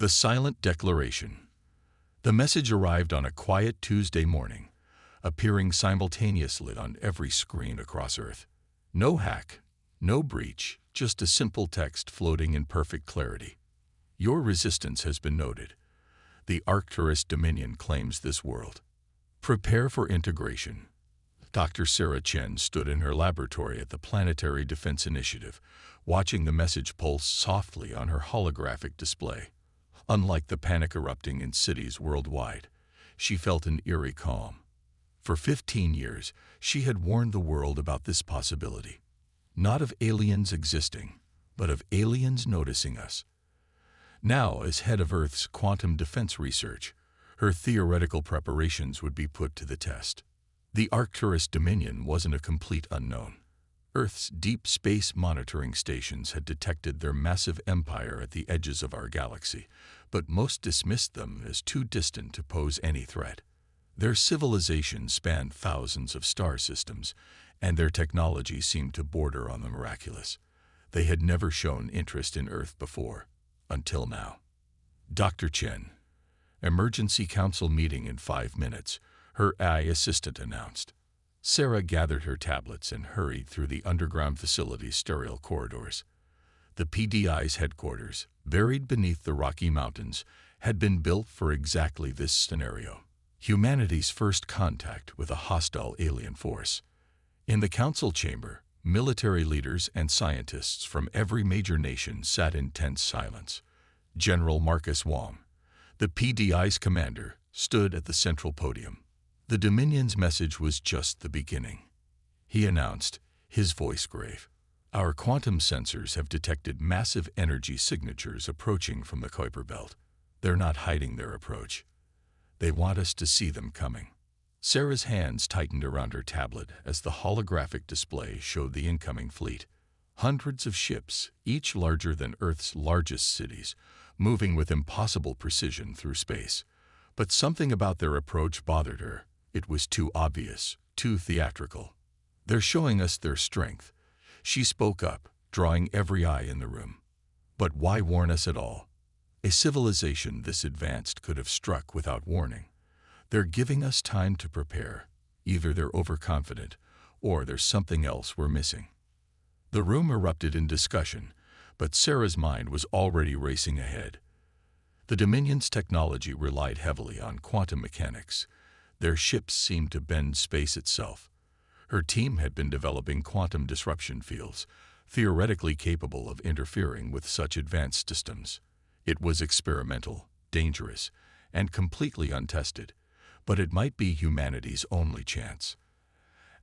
The Silent Declaration. The message arrived on a quiet Tuesday morning, appearing simultaneously on every screen across Earth. No hack, no breach, just a simple text floating in perfect clarity. Your resistance has been noted. The Arcturus Dominion claims this world. Prepare for integration. Dr. Sarah Chen stood in her laboratory at the Planetary Defense Initiative, watching the message pulse softly on her holographic display. Unlike the panic erupting in cities worldwide, she felt an eerie calm. For 15 years, she had warned the world about this possibility. Not of aliens existing, but of aliens noticing us. Now, as head of Earth's quantum defense research, her theoretical preparations would be put to the test. The Arcturus Dominion wasn't a complete unknown. Earth's deep space monitoring stations had detected their massive empire at the edges of our galaxy, but most dismissed them as too distant to pose any threat. Their civilization spanned thousands of star systems, and their technology seemed to border on the miraculous. They had never shown interest in Earth before, until now. Dr. Chen. Emergency Council meeting in 5 minutes, her AI assistant announced. Sarah gathered her tablets and hurried through the underground facility's sterile corridors. The PDI's headquarters, buried beneath the Rocky Mountains, had been built for exactly this scenario. Humanity's first contact with a hostile alien force. In the council chamber, military leaders and scientists from every major nation sat in tense silence. General Marcus Wong, the PDI's commander, stood at the central podium. The Dominion's message was just the beginning. He announced, his voice grave. Our quantum sensors have detected massive energy signatures approaching from the Kuiper Belt. They're not hiding their approach. They want us to see them coming. Sarah's hands tightened around her tablet as the holographic display showed the incoming fleet. Hundreds of ships, each larger than Earth's largest cities, moving with impossible precision through space. But something about their approach bothered her. It was too obvious, too theatrical. They're showing us their strength. She spoke up, drawing every eye in the room. But why warn us at all? A civilization this advanced could have struck without warning. They're giving us time to prepare. Either they're overconfident, or there's something else we're missing. The room erupted in discussion, but Sarah's mind was already racing ahead. The Dominion's technology relied heavily on quantum mechanics. Their ships seemed to bend space itself. Her team had been developing quantum disruption fields, theoretically capable of interfering with such advanced systems. It was experimental, dangerous, and completely untested, but it might be humanity's only chance.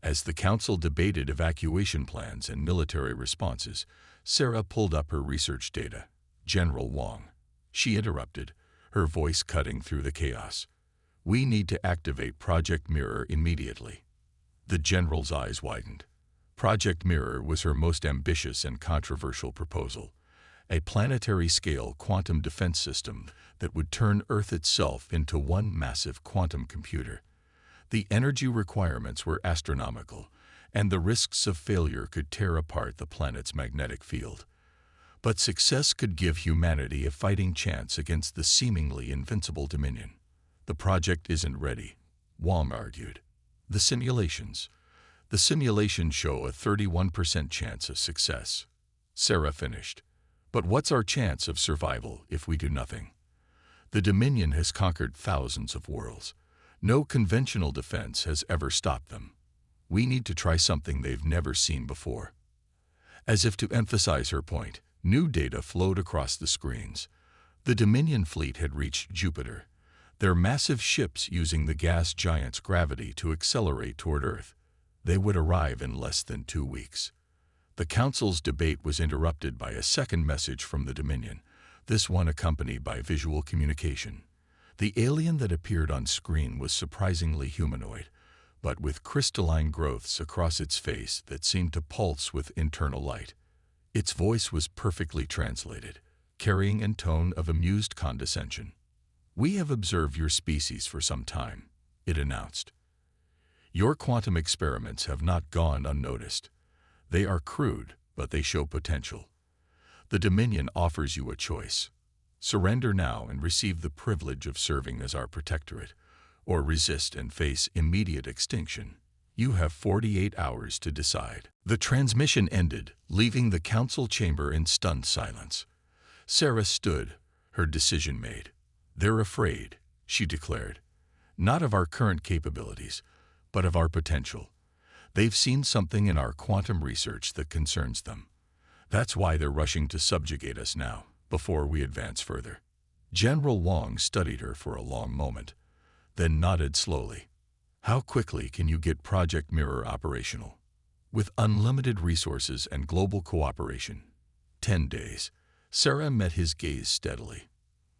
As the council debated evacuation plans and military responses, Sarah pulled up her research data. General Wong. She interrupted, her voice cutting through the chaos. We need to activate Project Mirror immediately. The general's eyes widened. Project Mirror was her most ambitious and controversial proposal, a planetary-scale quantum defense system that would turn Earth itself into one massive quantum computer. The energy requirements were astronomical, and the risks of failure could tear apart the planet's magnetic field. But success could give humanity a fighting chance against the seemingly invincible Dominion. The project isn't ready, Wong argued. The simulations show a 31% chance of success. Sarah finished. But what's our chance of survival if we do nothing? The Dominion has conquered thousands of worlds. No conventional defense has ever stopped them. We need to try something they've never seen before. As if to emphasize her point, new data flowed across the screens. The Dominion fleet had reached Jupiter, their massive ships using the gas giant's gravity to accelerate toward Earth. They would arrive in less than 2 weeks. The council's debate was interrupted by a second message from the Dominion, this one accompanied by visual communication. The alien that appeared on screen was surprisingly humanoid, but with crystalline growths across its face that seemed to pulse with internal light. Its voice was perfectly translated, carrying a tone of amused condescension. We have observed your species for some time, it announced. Your quantum experiments have not gone unnoticed. They are crude, but they show potential. The Dominion offers you a choice. Surrender now and receive the privilege of serving as our protectorate, or resist and face immediate extinction. You have 48 hours to decide." The transmission ended, leaving the council chamber in stunned silence. Sarah stood, her decision made. "They're afraid," she declared. "Not of our current capabilities, but of our potential. They've seen something in our quantum research that concerns them. That's why they're rushing to subjugate us now, before we advance further." General Wong studied her for a long moment, then nodded slowly. "How quickly can you get Project Mirror operational?" "With unlimited resources and global cooperation, 10 days. Sarah met his gaze steadily.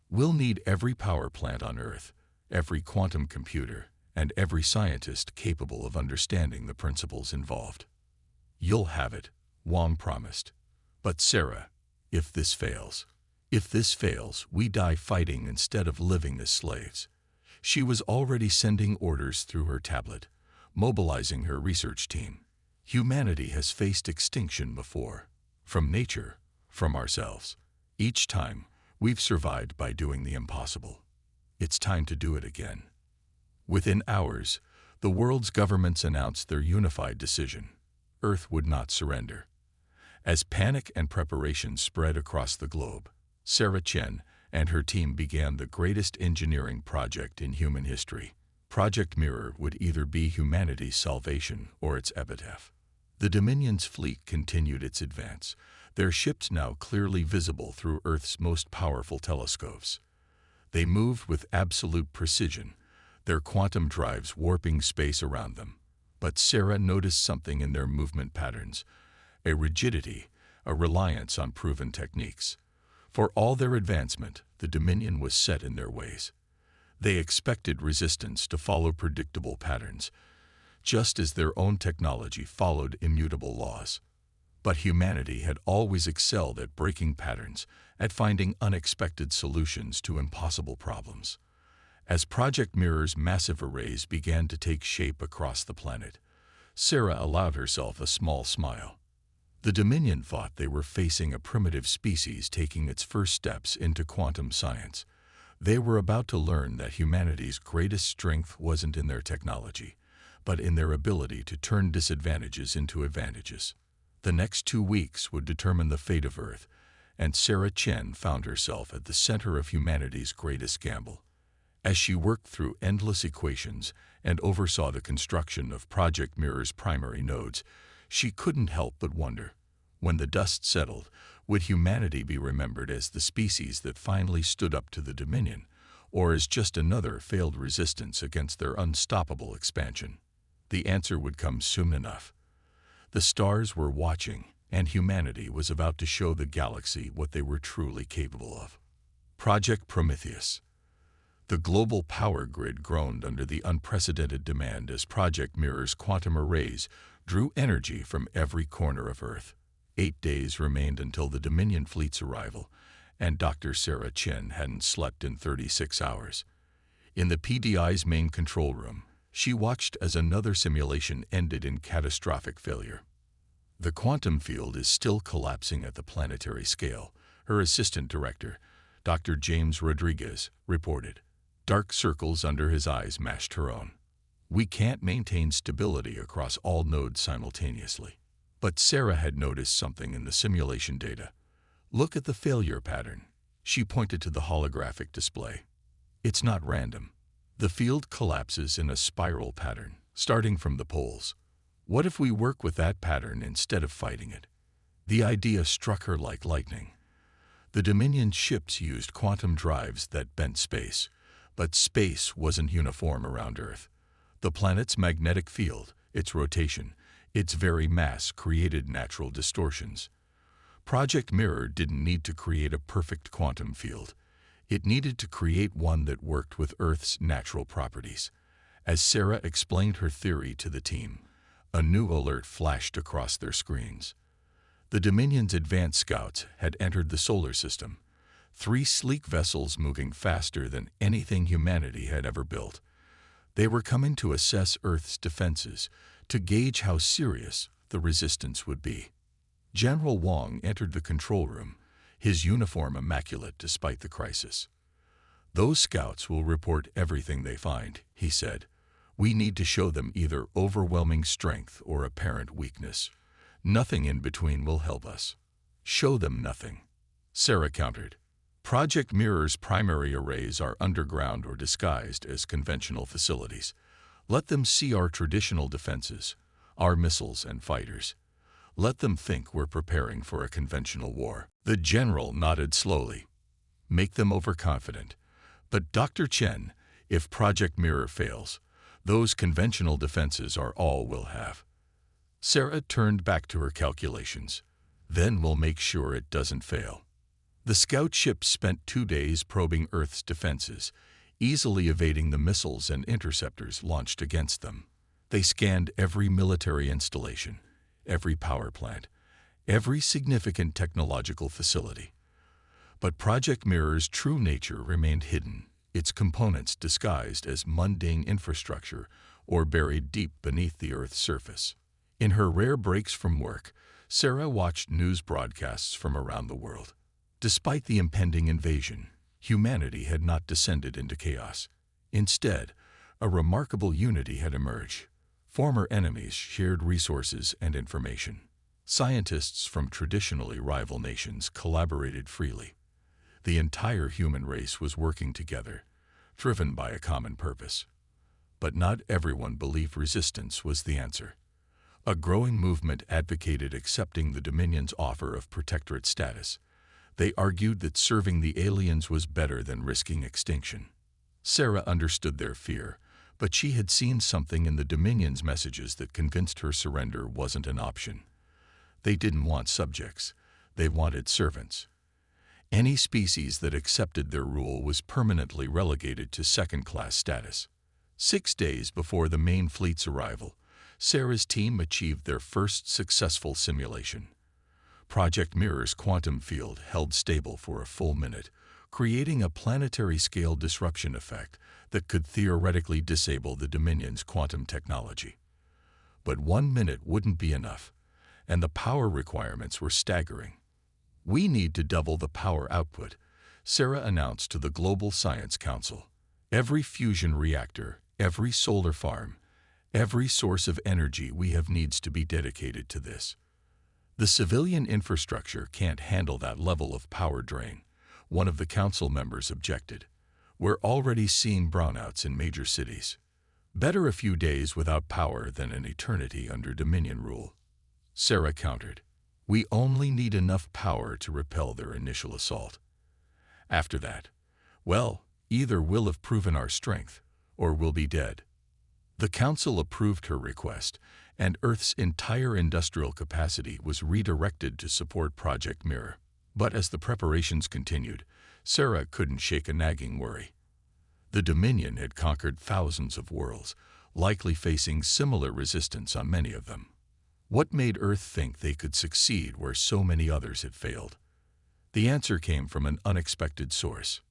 "We'll need every power plant on Earth, every quantum computer, and every scientist capable of understanding the principles involved." "You'll have it," Wong promised. "But Sarah, if this fails, we die fighting instead of living as slaves." She was already sending orders through her tablet, mobilizing her research team. "Humanity has faced extinction before. From nature, from ourselves. Each time, we've survived by doing the impossible. It's time to do it again." Within hours, the world's governments announced their unified decision. Earth would not surrender. As panic and preparation spread across the globe, Sarah Chen and her team began the greatest engineering project in human history. Project Mirror would either be humanity's salvation or its epitaph. The Dominion's fleet continued its advance, their ships now clearly visible through Earth's most powerful telescopes. They moved with absolute precision, their quantum drives warping space around them. But Sarah noticed something in their movement patterns, a rigidity, a reliance on proven techniques. For all their advancement, the Dominion was set in their ways. They expected resistance to follow predictable patterns, just as their own technology followed immutable laws. But humanity had always excelled at breaking patterns, at finding unexpected solutions to impossible problems. As Project Mirror's massive arrays began to take shape across the planet, Sarah allowed herself a small smile. The Dominion thought they were facing a primitive species taking its first steps into quantum science. They were about to learn that humanity's greatest strength wasn't in their technology, but in their ability to turn disadvantages into advantages. The next 2 weeks would determine the fate of Earth, and Sarah Chen found herself at the center of humanity's greatest gamble. As she worked through endless equations and oversaw the construction of Project Mirror's primary nodes, she couldn't help but wonder, when the dust settled, would humanity be remembered as the species that finally stood up to the Dominion, or as just another failed resistance against their unstoppable expansion? The answer would come soon enough. The stars were watching, and humanity was about to show the galaxy what they were truly capable of. Project Prometheus. The global power grid groaned under the unprecedented demand as Project Mirror's quantum arrays drew energy from every corner of Earth. 8 days remained until the Dominion fleet's arrival, and Dr. Sarah Chen hadn't slept in 36 hours. In the PDI's main control room, she watched as another simulation ended in catastrophic failure. "The quantum field is still collapsing at the planetary scale," her assistant director, Dr. James Rodriguez, reported. Dark circles under his eyes matched her own. "We can't maintain stability across all nodes simultaneously." But Sarah had noticed something in the simulation data. "Look at the failure pattern." She pointed to the holographic display. "It's not random. The field collapses in a spiral pattern, starting from the poles. What if we work with that pattern instead of fighting it?" The idea struck her like lightning. The Dominion ships used quantum drives that bent space, but space wasn't uniform around Earth. The planet's magnetic field, its rotation, its very mass created natural distortions. Project Mirror didn't need to create a perfect quantum field. It needed to create one that worked with Earth's natural properties. As Sarah explained her theory to the team, a new alert flashed across their screens. The Dominion's advanced scouts had entered the solar system, 3 sleek vessels moving faster than anything humanity had ever built. They were coming to assess Earth's defenses, to gauge how serious the resistance would be. General Wong entered the control room, his uniform immaculate despite the crisis. "Those scouts will report everything they find," he said. "We need to show them either overwhelming strength or apparent weakness. Nothing in between will help us." "Show them nothing," Sarah countered. "Project Mirror's primary arrays are underground or disguised as conventional facilities. Let them see our traditional defenses, our missiles and fighters. Let them think we're preparing for a conventional war." The general nodded slowly. "Make them overconfident. But Dr. Chen, if Project Mirror fails, those conventional defenses are all we'll have." Sarah turned back to her calculations. "Then we'll make sure it doesn't fail." The scout ships spent 2 days probing Earth's defenses, easily evading the missiles and interceptors launched against them. They scanned every military installation, every power plant, every significant technological facility. But Project Mirror's true nature remained hidden, its components disguised as mundane infrastructure or buried deep beneath the Earth's surface. In her rare breaks from work, Sarah watched news broadcasts from around the world. Despite the impending invasion, humanity had not descended into chaos. Instead, a remarkable unity had emerged. Former enemies shared resources and information. Scientists from traditionally rival nations collaborated freely. The entire human race was working together, driven by a common purpose. But not everyone believed resistance was the answer. A growing movement advocated accepting the Dominion's offer of protectorate status. They argued that serving the aliens was better than risking extinction. Sarah understood their fear, but she had seen something in the Dominion's messages that convinced her surrender wasn't an option. They didn't want subjects. They wanted servants. Any species that accepted their rule was permanently relegated to second-class status. 6 days before the main fleet's arrival, Sarah's team achieved their first successful simulation. Project Mirror's quantum field held stable for a full minute, creating a planetary-scale disruption effect that could theoretically disable the Dominion's quantum technology. But 1 minute wouldn't be enough, and the power requirements were staggering. "We need to double the power output," Sarah announced to the Global Science Council. "Every fusion reactor, every solar farm, every source of energy we have needs to be dedicated to this. The civilian infrastructure can't handle that level of power drain," one of the council members objected. "We're already seeing brownouts in major cities. Better a few days without power than an eternity under Dominion rule." Sarah countered. "We only need enough power to repel their initial assault. After that, well, either we'll have proven our strength, or we'll be dead." The council approved her request, and Earth's entire industrial capacity was redirected to support Project Mirror. But as the preparations continued, Sarah couldn't shake a nagging worry. The Dominion had conquered thousands of worlds, likely facing similar resistance on many of them. What made Earth think they could succeed where so many others had failed? The answer came from an unexpected source.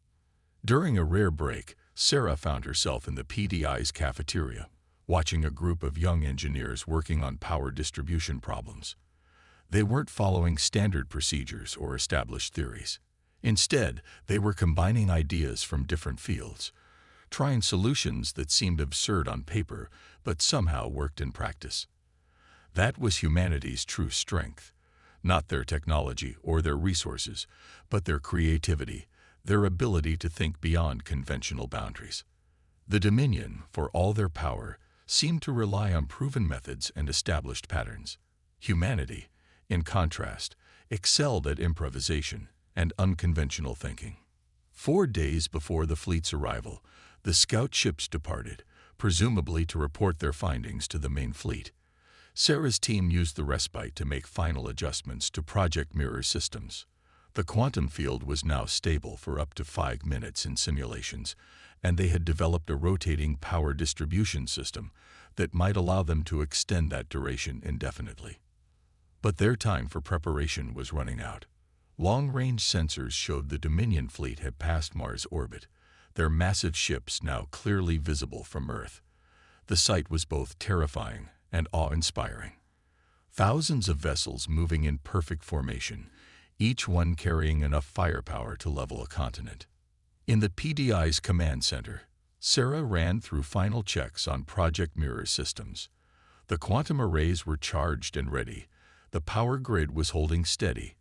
During a rare break, Sarah found herself in the PDI's cafeteria, watching a group of young engineers working on power distribution problems. They weren't following standard procedures or established theories. Instead, they were combining ideas from different fields, trying solutions that seemed absurd on paper but somehow worked in practice. That was humanity's true strength, not their technology or their resources, but their creativity, their ability to think beyond conventional boundaries. The Dominion, for all their power, seemed to rely on proven methods and established patterns. Humanity, in contrast, excelled at improvisation and unconventional thinking. 4 days before the fleet's arrival, the scout ships departed, presumably to report their findings to the main fleet. Sarah's team used the respite to make final adjustments to Project Mirror systems. The quantum field was now stable for up to 5 minutes in simulations, and they had developed a rotating power distribution system that might allow them to extend that duration indefinitely. But their time for preparation was running out. Long-range sensors showed the Dominion fleet had passed Mars' orbit, their massive ships now clearly visible from Earth. The sight was both terrifying and awe-inspiring. Thousands of vessels moving in perfect formation, each one carrying enough firepower to level a continent. In the PDI's command center, Sarah ran through final checks on Project Mirror systems. The quantum arrays were charged and ready, the power grid was holding steady,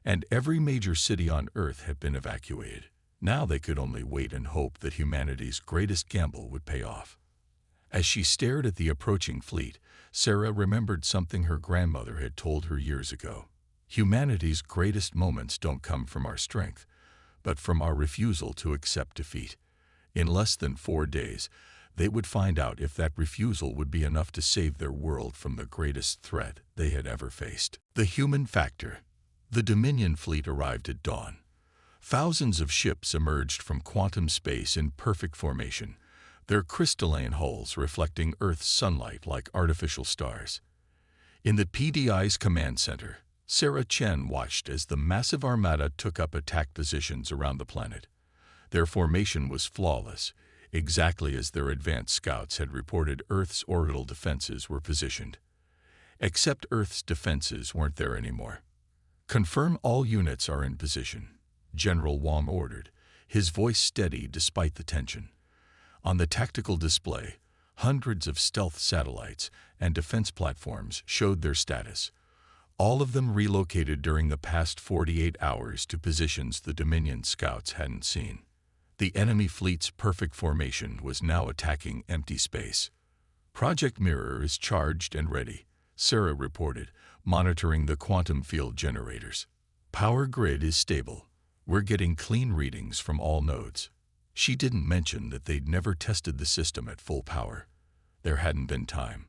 and every major city on Earth had been evacuated. Now they could only wait and hope that humanity's greatest gamble would pay off. As she stared at the approaching fleet, Sarah remembered something her grandmother had told her years ago. Humanity's greatest moments don't come from our strength, but from our refusal to accept defeat. In less than 4 days, they would find out if that refusal would be enough to save their world from the greatest threat they had ever faced. The human factor. The Dominion fleet arrived at dawn. Thousands of ships emerged from quantum space in perfect formation, their crystalline hulls reflecting Earth's sunlight like artificial stars. In the PDI's command center, Sarah Chen watched as the massive armada took up attack positions around the planet. Their formation was flawless, exactly as their advanced scouts had reported Earth's orbital defenses were positioned. Except Earth's defenses weren't there anymore. "Confirm all units are in position," General Wang ordered, his voice steady despite the tension. On the tactical display, hundreds of stealth satellites and defense platforms showed their status, all of them relocated during the past 48 hours to positions the Dominion scouts hadn't seen. The enemy fleet's perfect formation was now attacking empty space. "Project Mirror is charged and ready," Sarah reported, monitoring the quantum field generators. "Power grid is stable. We're getting clean readings from all nodes." She didn't mention that they'd never tested the system at full power. There hadn't been time.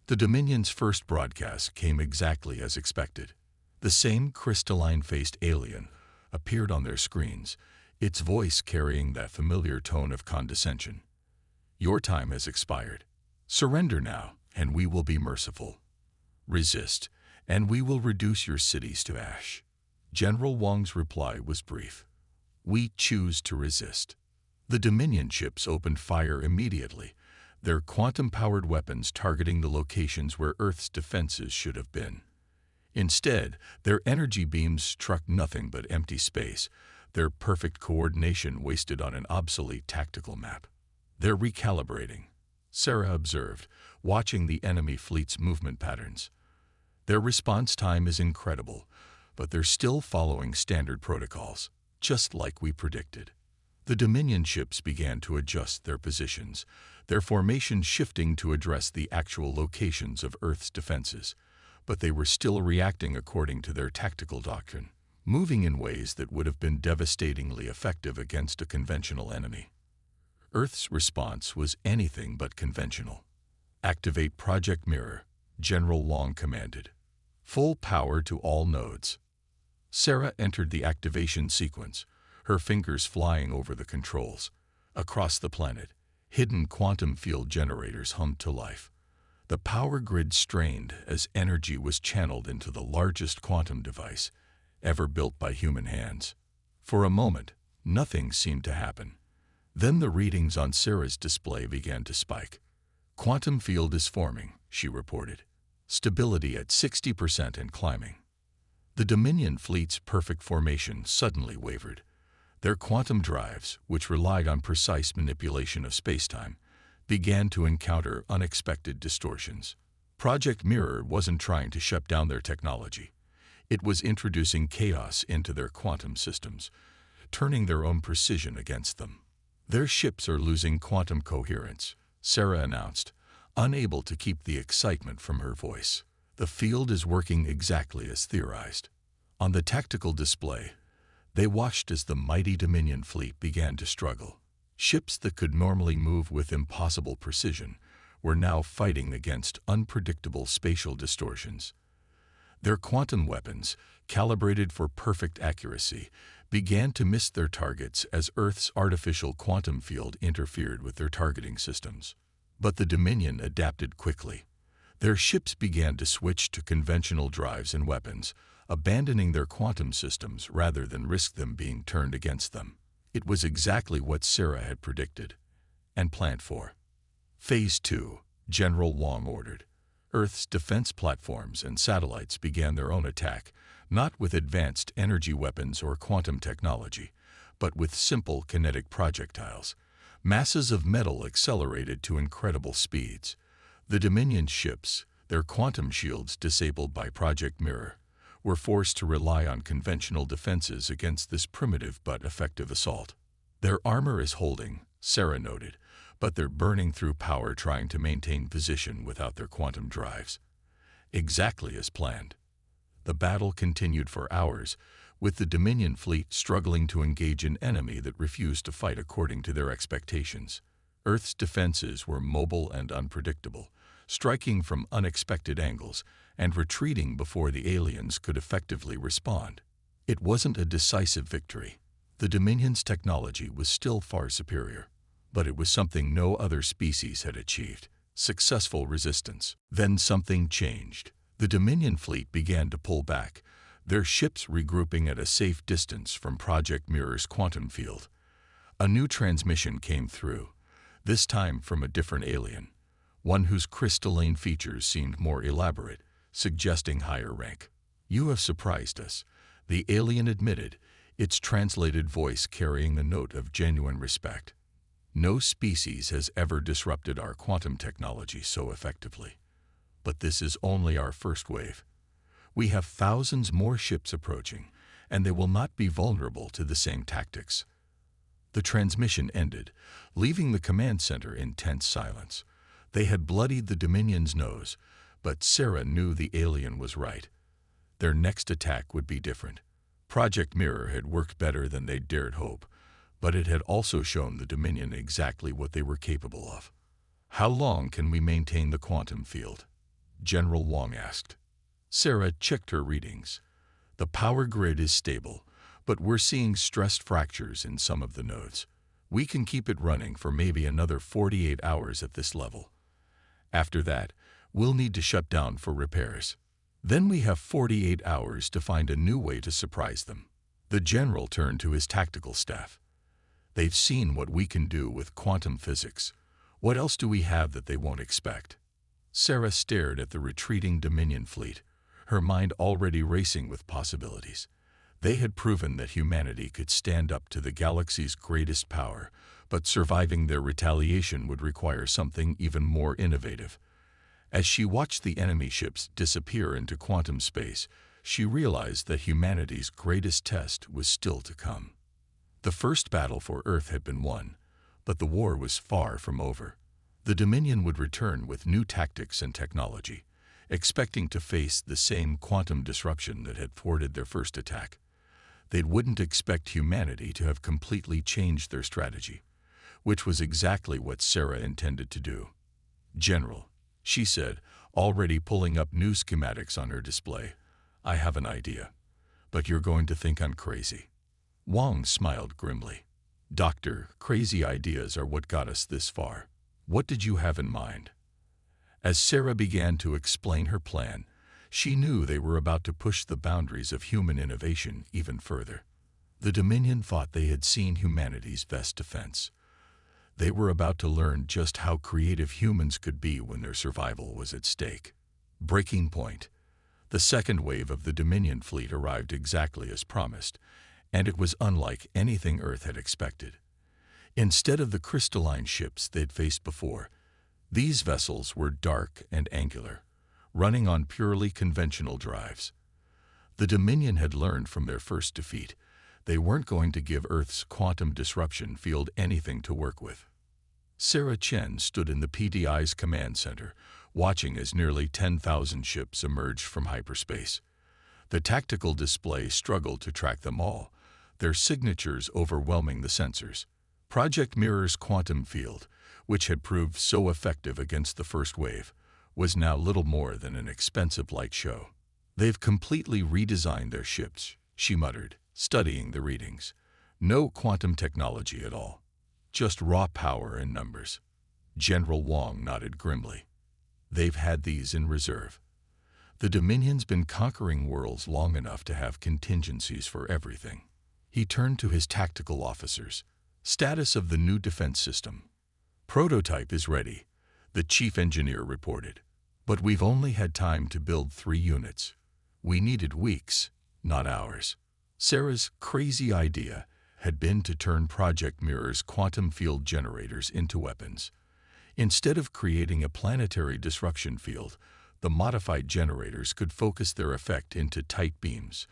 The Dominion's first broadcast came exactly as expected. The same crystalline-faced alien appeared on their screens, its voice carrying that familiar tone of condescension. "Your time has expired. Surrender now, and we will be merciful. Resist, and we will reduce your cities to ash." General Wang's reply was brief. "We choose to resist." The Dominion ships opened fire immediately, their quantum-powered weapons targeting the locations where Earth's defenses should have been. Instead, their energy beams struck nothing but empty space, their perfect coordination wasted on an obsolete tactical map. "They're recalibrating," Sarah observed, watching the enemy fleet's movement patterns. "Their response time is incredible, but they're still following standard protocols, just like we predicted." The Dominion ships began to adjust their positions, their formation shifting to address the actual locations of Earth's defenses, but they were still reacting according to their tactical doctrine, moving in ways that would have been devastatingly effective against a conventional enemy. Earth's response was anything but conventional. "Activate Project Mirror," General Wang commanded. "Full power to all nodes." Sarah entered the activation sequence, her fingers flying over the controls. Across the planet, hidden quantum field generators hummed to life. The power grid strained as energy was channeled into the largest quantum device ever built by human hands. For a moment, nothing seemed to happen. Then the readings on Sarah's display began to spike. "Quantum field is forming," she reported. "Stability at 60% and climbing." The Dominion fleet's perfect formation suddenly wavered. Their quantum drives, which relied on precise manipulation of spacetime, began to encounter unexpected distortions. Project Mirror wasn't trying to shut down their technology. It was introducing chaos into their quantum systems, turning their own precision against them. "Their ships are losing quantum coherence," Sarah announced, unable to keep the excitement from her voice. "The field is working exactly as theorized." On the tactical display, they watched as the mighty Dominion fleet began to struggle. Ships that could normally move with impossible precision were now fighting against unpredictable spatial distortions. Their quantum weapons, calibrated for perfect accuracy, began to miss their targets as Earth's artificial quantum field interfered with their targeting systems. But the Dominion adapted quickly. Their ships began to switch to conventional drives and weapons, abandoning their quantum systems rather than risk them being turned against them. It was exactly what Sarah had predicted and planned for. Phase 2, General Wang ordered. Earth's defense platforms and satellites began their own attack, not with advanced energy weapons or quantum technology, but with simple kinetic projectiles. Masses of metal accelerated to incredible speeds. The Dominion ships, their quantum shields disabled by Project Mirror, were forced to rely on conventional defenses against this primitive but effective assault. Their armor is holding, Sarah noted, but they're burning through power trying to maintain position without their quantum drives. Exactly as planned. The battle continued for hours, with the Dominion fleet struggling to engage an enemy that refused to fight according to their expectations. Earth's defenses were mobile and unpredictable, striking from unexpected angles and retreating before the aliens could effectively respond. It wasn't a decisive victory. The Dominion's technology was still far superior, but it was something no other species had achieved: successful resistance. Then something changed. The Dominion fleet began to pull back, their ships regrouping at a safe distance from Project Mirror's quantum field. A new transmission came through, this time from a different alien, one whose crystalline features seemed more elaborate, suggesting higher rank. "You have surprised us," the alien admitted, its translated voice carrying a note of genuine respect. "No species has ever disrupted our quantum technology so effectively. But this is only our first wave. We have thousands more ships approaching, and they will not be vulnerable to the same tactics." The transmission ended, leaving the command center in tense silence. They had bloodied the Dominion's nose, but Sarah knew the alien was right. Their next attack would be different. Project Mirror had worked better than they dared hope, but it had also shown the Dominion exactly what they were capable of. "How long can we maintain the quantum field?" General Wong asked. Sarah checked her readings. "The power grid is stable, but we're seeing stressed fractures in some of the nodes. We can keep it running for maybe another 48 hours at this level. After that, we'll need to shut down for repairs. Then we have 48 hours to find a new way to surprise them." The general turned to his tactical staff. "They've seen what we can do with quantum physics. What else do we have that they won't expect?" Sarah stared at the retreating Dominion fleet, her mind already racing with possibilities. They had proven that humanity could stand up to the galaxy's greatest power, but surviving their retaliation would require something even more innovative. As she watched the enemy ships disappear into quantum space, she realized that humanity's greatest test was still to come. The first battle for Earth had been won, but the war was far from over. The Dominion would return with new tactics and technology, expecting to face the same quantum disruption that had thwarted their first attack. They wouldn't expect humanity to have completely changed their strategy, which was exactly what Sarah intended to do. "General," she said, already pulling up new schematics on her display, "I have an idea, but you're going to think I'm crazy." Wong smiled grimly. "Doctor, crazy ideas are what got us this far. What did you have in mind?" As Sarah began to explain her plan, she knew they were about to push the boundaries of human innovation even further. The Dominion thought they had seen humanity's best defense. They were about to learn just how creative humans could be when their survival was at stake. Breaking point. The second wave of the Dominion fleet arrived exactly as promised, and it was unlike anything Earth had expected. Instead of the crystalline ships they'd faced before, these vessels were dark and angular, running on purely conventional drives. The Dominion had learned from their first defeat. They weren't going to give Earth's quantum disruption field anything to work with. Sarah Chen stood in the PDI's command center, watching as nearly 10,000 ships emerged from hyperspace. The tactical display struggled to track them all, their signatures overwhelming the sensors. Project Mirror's quantum field, which had proved so effective against the first wave, was now little more than an expensive light show. "They've completely redesigned their ships," she muttered, studying the readings. "No quantum technology at all. Just raw power and numbers." General Wong nodded grimly. "They've had these in reserve. The Dominion's been conquering worlds long enough to have contingencies for everything." He turned to his tactical officers. "Status of the new defense system." "Prototype is ready," the chief engineer reported. "But we've only had time to build 3 units. We needed weeks, not hours. Sarah's crazy idea had been to turn Project Mirror's quantum field generators into weapons. Instead of creating a planetary disruption field, the modified generators could focus their effect into tight beams,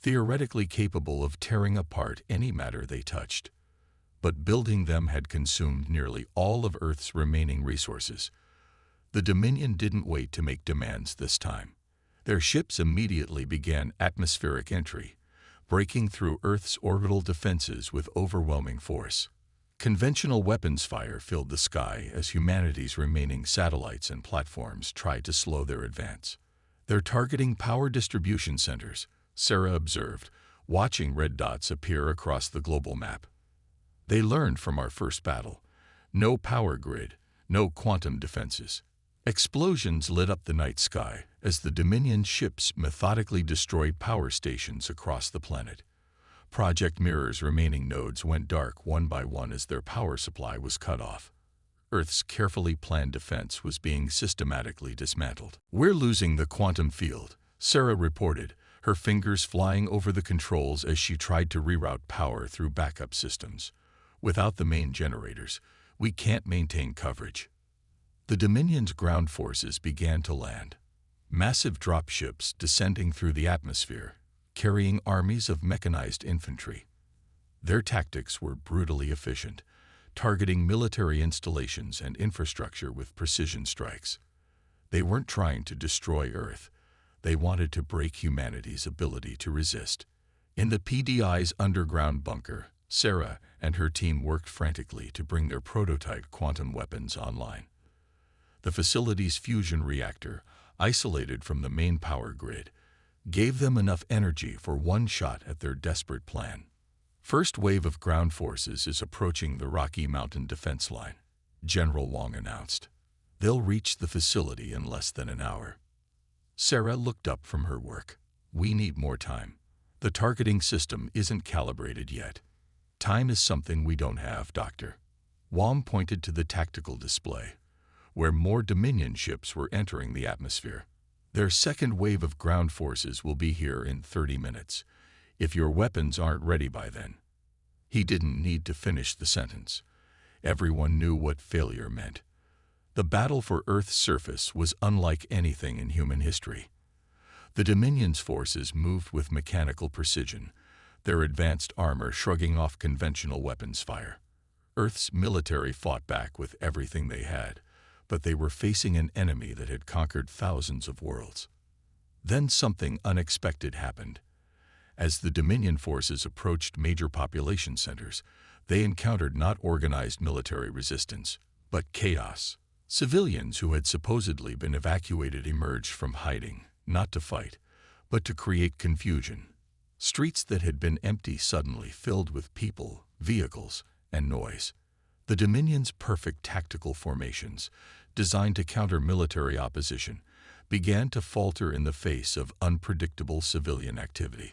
theoretically capable of tearing apart any matter they touched. But building them had consumed nearly all of Earth's remaining resources. The Dominion didn't wait to make demands this time. Their ships immediately began atmospheric entry, breaking through Earth's orbital defenses with overwhelming force. Conventional weapons fire filled the sky as humanity's remaining satellites and platforms tried to slow their advance. They're targeting power distribution centers, Sarah observed, watching red dots appear across the global map. They learned from our first battle. No power grid, no quantum defenses. Explosions lit up the night sky as the Dominion ships methodically destroyed power stations across the planet. Project Mirror's remaining nodes went dark one by one as their power supply was cut off. Earth's carefully planned defense was being systematically dismantled. "We're losing the quantum field," Sarah reported, her fingers flying over the controls as she tried to reroute power through backup systems. "Without the main generators, we can't maintain coverage." The Dominion's ground forces began to land. Massive dropships descending through the atmosphere, carrying armies of mechanized infantry. Their tactics were brutally efficient, targeting military installations and infrastructure with precision strikes. They weren't trying to destroy Earth. They wanted to break humanity's ability to resist. In the PDI's underground bunker, Sarah and her team worked frantically to bring their prototype quantum weapons online. The facility's fusion reactor, isolated from the main power grid, gave them enough energy for one shot at their desperate plan. "First wave of ground forces is approaching the Rocky Mountain defense line," General Wong announced. "They'll reach the facility in less than an hour." Sarah looked up from her work. "We need more time. The targeting system isn't calibrated yet." "Time is something we don't have, Doctor." Wong pointed to the tactical display, where more Dominion ships were entering the atmosphere. "Their second wave of ground forces will be here in 30 minutes, if your weapons aren't ready by then." He didn't need to finish the sentence. Everyone knew what failure meant. The battle for Earth's surface was unlike anything in human history. The Dominion's forces moved with mechanical precision, their advanced armor shrugging off conventional weapons fire. Earth's military fought back with everything they had, but they were facing an enemy that had conquered thousands of worlds. Then something unexpected happened. As the Dominion forces approached major population centers, they encountered not organized military resistance, but chaos. Civilians who had supposedly been evacuated emerged from hiding, not to fight, but to create confusion. Streets that had been empty suddenly filled with people, vehicles, and noise. The Dominion's perfect tactical formations, designed to counter military opposition, began to falter in the face of unpredictable civilian activity.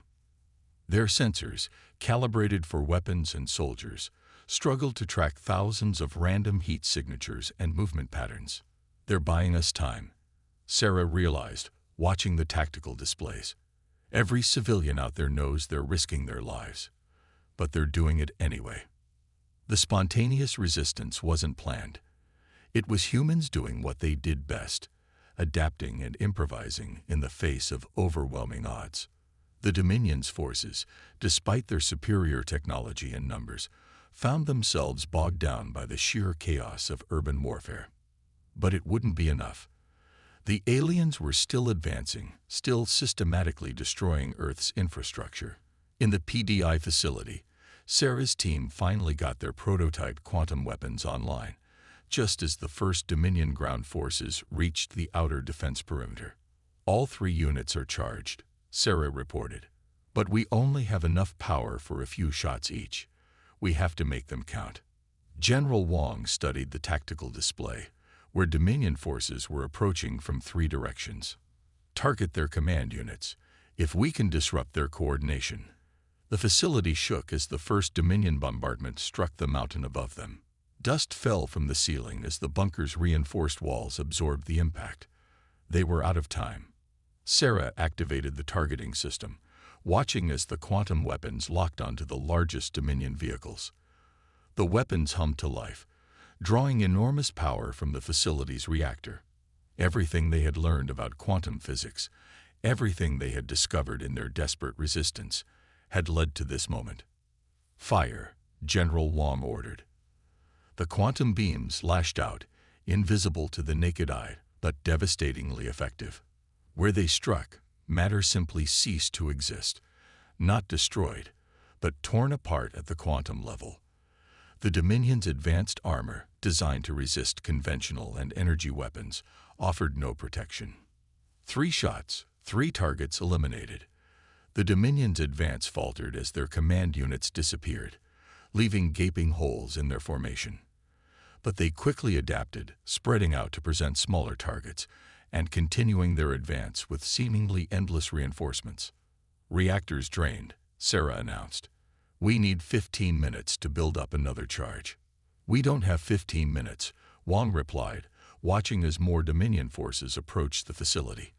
Their sensors, calibrated for weapons and soldiers, struggled to track thousands of random heat signatures and movement patterns. "They're buying us time," Sarah realized, watching the tactical displays. Every civilian out there knows they're risking their lives, but they're doing it anyway. The spontaneous resistance wasn't planned. It was humans doing what they did best, adapting and improvising in the face of overwhelming odds. The Dominion's forces, despite their superior technology and numbers, found themselves bogged down by the sheer chaos of urban warfare. But it wouldn't be enough. The aliens were still advancing, still systematically destroying Earth's infrastructure. In the PDI facility, Sarah's team finally got their prototype quantum weapons online, just as the first Dominion ground forces reached the outer defense perimeter. "All 3 units are charged," Sarah reported. "But we only have enough power for a few shots each. We have to make them count." General Wong studied the tactical display, where Dominion forces were approaching from 3 directions. "Target their command units. If we can disrupt their coordination." The facility shook as the first Dominion bombardment struck the mountain above them. Dust fell from the ceiling as the bunker's reinforced walls absorbed the impact. They were out of time. Sarah activated the targeting system, watching as the quantum weapons locked onto the largest Dominion vehicles. The weapons hummed to life, drawing enormous power from the facility's reactor. Everything they had learned about quantum physics, everything they had discovered in their desperate resistance, had led to this moment. "Fire," General Wong ordered. The quantum beams lashed out, invisible to the naked eye, but devastatingly effective. Where they struck, matter simply ceased to exist, not destroyed, but torn apart at the quantum level. The Dominion's advanced armor, designed to resist conventional and energy weapons, offered no protection. 3 shots, 3 targets eliminated. The Dominion's advance faltered as their command units disappeared, leaving gaping holes in their formation. But they quickly adapted, spreading out to present smaller targets, and continuing their advance with seemingly endless reinforcements. "Reactors drained," Sarah announced. "We need 15 minutes to build up another charge." "We don't have 15 minutes," Wong replied, watching as more Dominion forces approached the facility.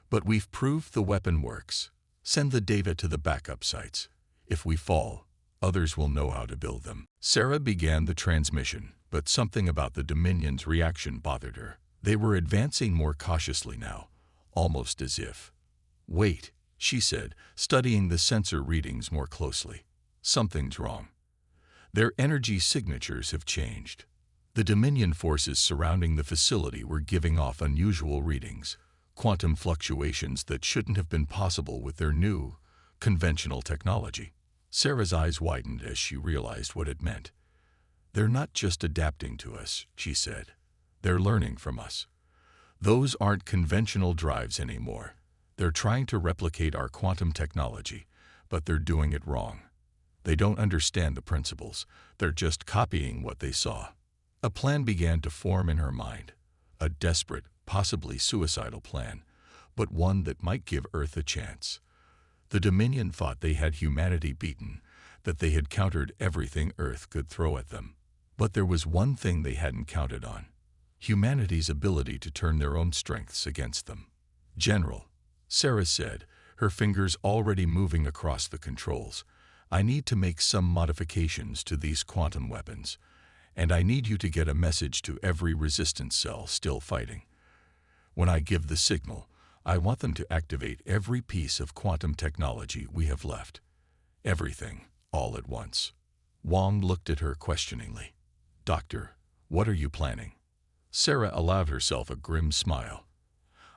"But we've proved the weapon works. Send the data to the backup sites. If we fall, others will know how to build them." Sarah began the transmission, but something about the Dominion's reaction bothered her. They were advancing more cautiously now, almost as if. "Wait," she said, studying the sensor readings more closely. "Something's wrong. Their energy signatures have changed." The Dominion forces surrounding the facility were giving off unusual readings, quantum fluctuations that shouldn't have been possible with their new, conventional technology. Sarah's eyes widened as she realized what it meant. "They're not just adapting to us," she said. "They're learning from us. Those aren't conventional drives anymore. They're trying to replicate our quantum technology, but they're doing it wrong. They don't understand the principles. They're just copying what they saw." A plan began to form in her mind, a desperate, possibly suicidal plan, but one that might give Earth a chance. The Dominion thought they had humanity beaten, that they had countered everything Earth could throw at them. But there was one thing they hadn't counted on: humanity's ability to turn their own strengths against them. "General," Sarah said, her fingers already moving across the controls, "I need to make some modifications to these quantum weapons, and I need you to get a message to every resistance cell still fighting. When I give the signal, I want them to activate every piece of quantum technology we have left. Everything, all at once." Wong looked at her questioningly. "Doctor, what are you planning?" Sarah allowed herself a grim smile.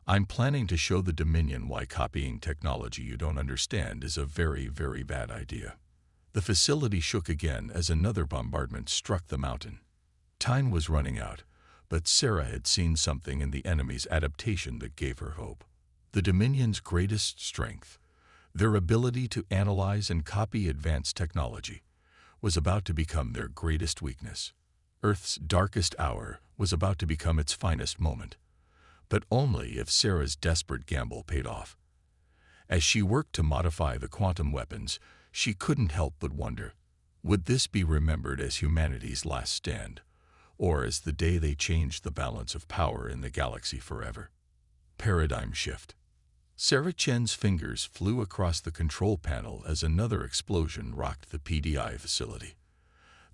"I'm planning to show the Dominion why copying technology you don't understand is a very, very bad idea." The facility shook again as another bombardment struck the mountain. Time was running out, but Sarah had seen something in the enemy's adaptation that gave her hope. The Dominion's greatest strength, their ability to analyze and copy advanced technology, was about to become their greatest weakness. Earth's darkest hour was about to become its finest moment, but only if Sarah's desperate gamble paid off. As she worked to modify the quantum weapons, she couldn't help but wonder, would this be remembered as humanity's last stand, or as the day they changed the balance of power in the galaxy forever? Paradigm shift. Sarah Chen's fingers flew across the control panel as another explosion rocked the PDI facility.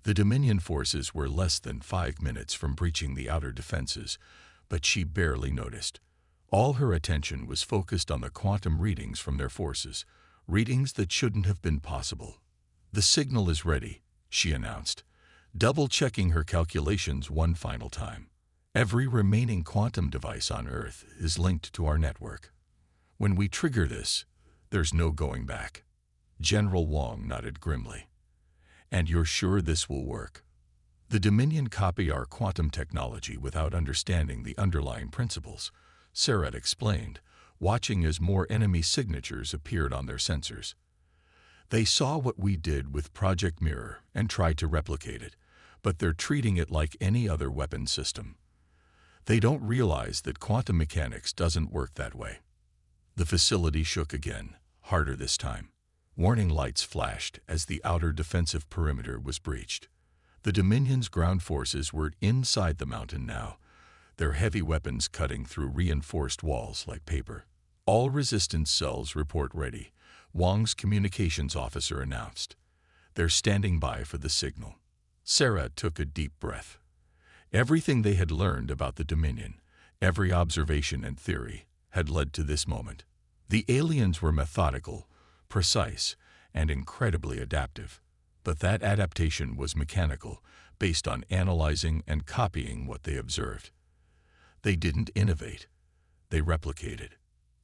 The Dominion forces were less than 5 minutes from breaching the outer defenses, but she barely noticed. All her attention was focused on the quantum readings from their forces, readings that shouldn't have been possible. "The signal is ready," she announced, double-checking her calculations one final time. "Every remaining quantum device on Earth is linked to our network. When we trigger this, there's no going back." General Wong nodded grimly. "And you're sure this will work?" "The Dominion copy our quantum technology without understanding the underlying principles," Sarah explained, watching as more enemy signatures appeared on their sensors. "They saw what we did with Project Mirror and tried to replicate it, but they're treating it like any other weapon system. They don't realize that quantum mechanics doesn't work that way." The facility shook again, harder this time. Warning lights flashed as the outer defensive perimeter was breached. The Dominion's ground forces were inside the mountain now, their heavy weapons cutting through reinforced walls like paper. "All resistance cells report ready," Wong's communications officer announced. "They're standing by for the signal." Sarah took a deep breath. Everything they had learned about the Dominion, every observation and theory, had led to this moment. The aliens were methodical, precise, and incredibly adaptive. But that adaptation was mechanical, based on analyzing and copying what they observed. They didn't innovate. They replicated.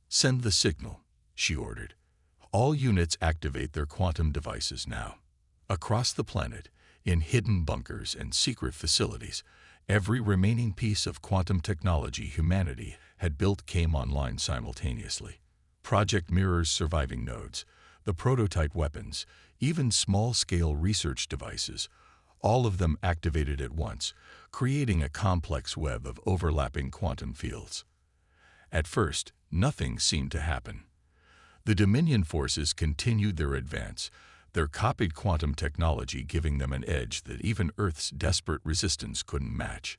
"Send the signal," she ordered. "All units activate their quantum devices now." Across the planet, in hidden bunkers and secret facilities, every remaining piece of quantum technology humanity had built came online simultaneously. Project Mirror's surviving nodes, the prototype weapons, even small-scale research devices, all of them activated at once, creating a complex web of overlapping quantum fields. At first, nothing seemed to happen. The Dominion forces continued their advance, their copied quantum technology giving them an edge that even Earth's desperate resistance couldn't match.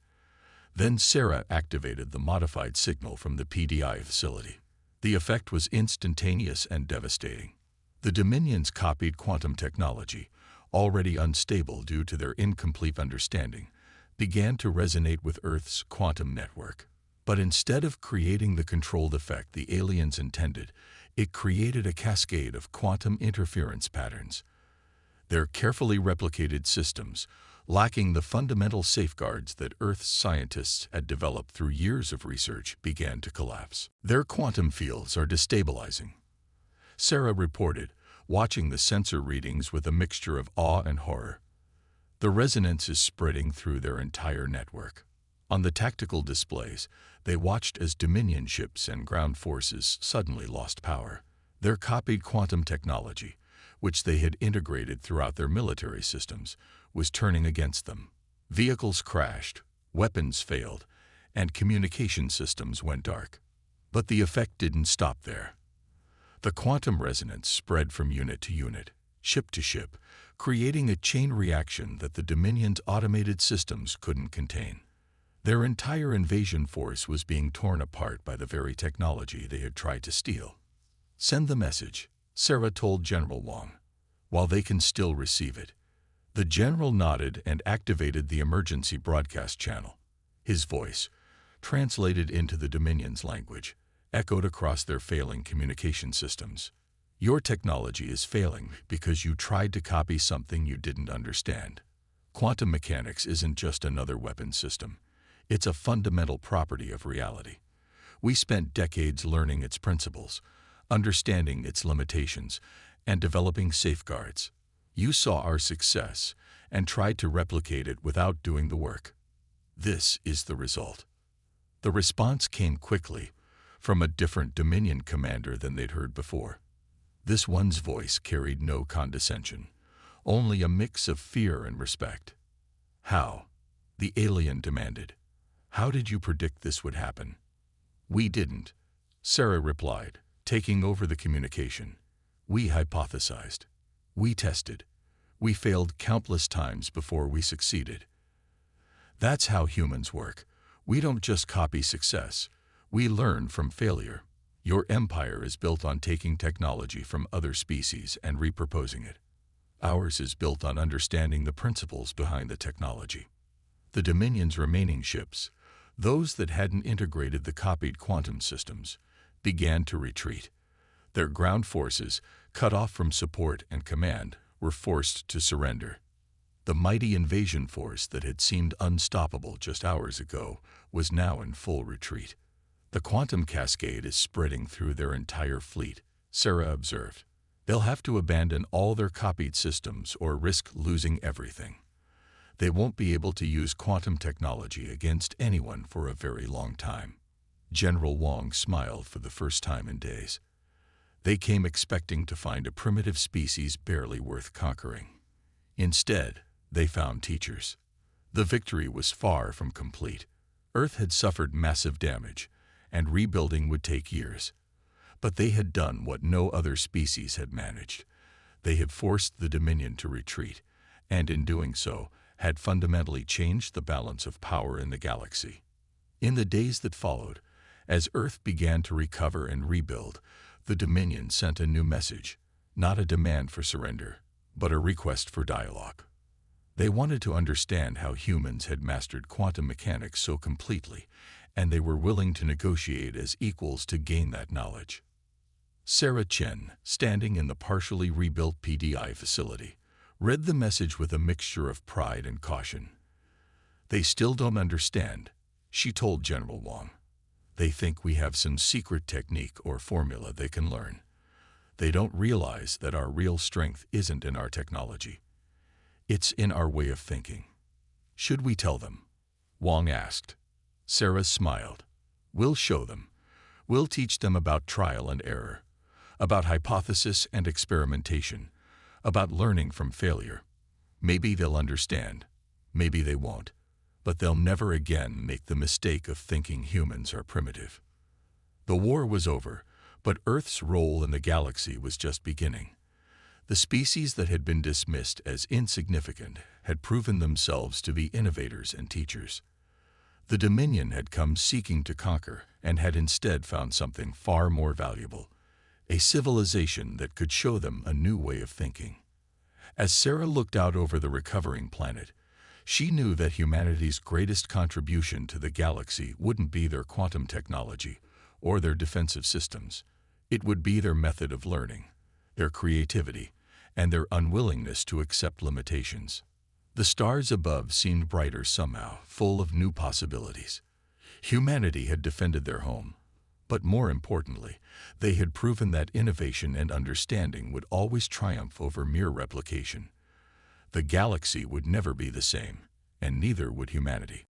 Then Sarah activated the modified signal from the PDI facility. The effect was instantaneous and devastating. The Dominion's copied quantum technology, already unstable due to their incomplete understanding, began to resonate with Earth's quantum network. But instead of creating the controlled effect the aliens intended, it created a cascade of quantum interference patterns. Their carefully replicated systems, lacking the fundamental safeguards that Earth's scientists had developed through years of research, began to collapse. "Their quantum fields are destabilizing," Sarah reported, watching the sensor readings with a mixture of awe and horror. "The resonance is spreading through their entire network." On the tactical displays, they watched as Dominion ships and ground forces suddenly lost power. Their copied quantum technology, which they had integrated throughout their military systems, was turning against them. Vehicles crashed, weapons failed, and communication systems went dark. But the effect didn't stop there. The quantum resonance spread from unit to unit, ship to ship, creating a chain reaction that the Dominion's automated systems couldn't contain. Their entire invasion force was being torn apart by the very technology they had tried to steal. "Send the message," Sarah told General Wong, "while they can still receive it." The general nodded and activated the emergency broadcast channel. His voice, translated into the Dominion's language, echoed across their failing communication systems. "Your technology is failing because you tried to copy something you didn't understand. Quantum mechanics isn't just another weapon system. It's a fundamental property of reality. We spent decades learning its principles, understanding its limitations, and developing safeguards. You saw our success and tried to replicate it without doing the work. This is the result." The response came quickly, from a different Dominion commander than they'd heard before. This one's voice carried no condescension, only a mix of fear and respect. "How?" the alien demanded. "How did you predict this would happen?" "We didn't," Sarah replied, taking over the communication. "We hypothesized. We tested. We failed countless times before we succeeded. That's how humans work. We don't just copy success. We learn from failure. Your empire is built on taking technology from other species and repurposing it. Ours is built on understanding the principles behind the technology." The Dominion's remaining ships, those that hadn't integrated the copied quantum systems, began to retreat. Their ground forces, cut off from support and command, were forced to surrender. The mighty invasion force that had seemed unstoppable just hours ago was now in full retreat. "The quantum cascade is spreading through their entire fleet," Sarah observed. "They'll have to abandon all their copied systems or risk losing everything. They won't be able to use quantum technology against anyone for a very long time." General Wong smiled for the first time in days. They came expecting to find a primitive species barely worth conquering. Instead, they found teachers. The victory was far from complete. Earth had suffered massive damage, and rebuilding would take years. But they had done what no other species had managed. They had forced the Dominion to retreat, and in doing so, had fundamentally changed the balance of power in the galaxy. In the days that followed, as Earth began to recover and rebuild, the Dominion sent a new message. not a demand for surrender, but a request for dialogue. They wanted to understand how humans had mastered quantum mechanics so completely, and they were willing to negotiate as equals to gain that knowledge. Sarah Chen, standing in the partially rebuilt PDI facility, read the message with a mixture of pride and caution. "They still don't understand," she told General Wang. "They think we have some secret technique or formula they can learn. They don't realize that our real strength isn't in our technology. It's in our way of thinking." "Should we tell them?" Wang asked. Sarah smiled. "We'll show them. We'll teach them about trial and error, about hypothesis and experimentation, about learning from failure. Maybe they'll understand, maybe they won't, but they'll never again make the mistake of thinking humans are primitive." The war was over, but Earth's role in the galaxy was just beginning. The species that had been dismissed as insignificant had proven themselves to be innovators and teachers. The Dominion had come seeking to conquer and had instead found something far more valuable, a civilization that could show them a new way of thinking. As Sarah looked out over the recovering planet, she knew that humanity's greatest contribution to the galaxy wouldn't be their quantum technology or their defensive systems. It would be their method of learning, their creativity, and their unwillingness to accept limitations. The stars above seemed brighter somehow, full of new possibilities. Humanity had defended their home, but more importantly, they had proven that innovation and understanding would always triumph over mere replication. The galaxy would never be the same, and neither would humanity.